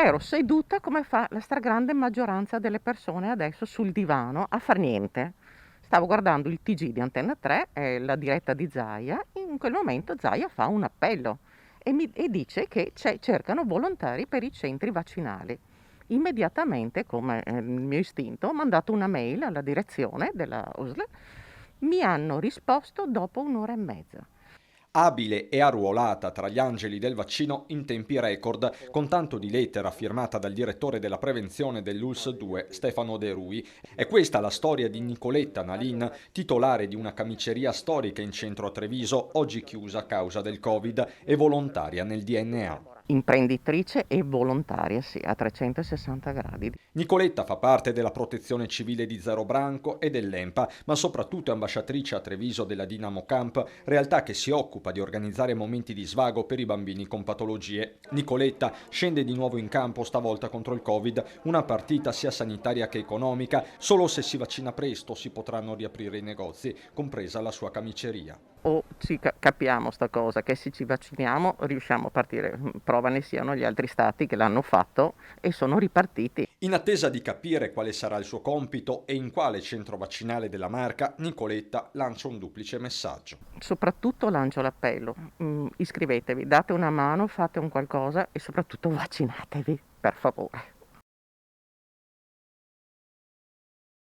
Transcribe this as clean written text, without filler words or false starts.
ero seduta come fa la stragrande maggioranza delle persone adesso sul divano a far niente. Stavo guardando il TG di Antenna 3 e la diretta di Zaia. In quel momento Zaia fa un appello e dice che cercano volontari per i centri vaccinali. Immediatamente, come il mio istinto, ho mandato una mail alla direzione della USL. Mi hanno risposto dopo un'ora e mezza. Abile e arruolata tra gli angeli del vaccino in tempi record, con tanto di lettera firmata dal direttore della prevenzione dell'ULS 2, Stefano De Rui. È questa la storia di Nicoletta Nalin, titolare di una camiceria storica in centro a Treviso, oggi chiusa a causa del Covid e volontaria nel DNA. Imprenditrice e volontaria, sì, a 360 gradi. Nicoletta fa parte della Protezione Civile di Zero Branco e dell'EMPA, ma soprattutto è ambasciatrice a Treviso della Dinamo Camp, realtà che si occupa di organizzare momenti di svago per i bambini con patologie. Nicoletta scende di nuovo in campo, stavolta contro il Covid, una partita sia sanitaria che economica. Solo se si vaccina presto si potranno riaprire i negozi, compresa la sua camiceria. O capiamo sta cosa, che se ci vacciniamo riusciamo a partire. Prova ne siano gli altri stati che l'hanno fatto e sono ripartiti. In attesa di capire quale sarà il suo compito e in quale centro vaccinale della marca, Nicoletta lancia un duplice messaggio. Soprattutto lancio l'appello, iscrivetevi, date una mano, fate un qualcosa e soprattutto vaccinatevi, per favore.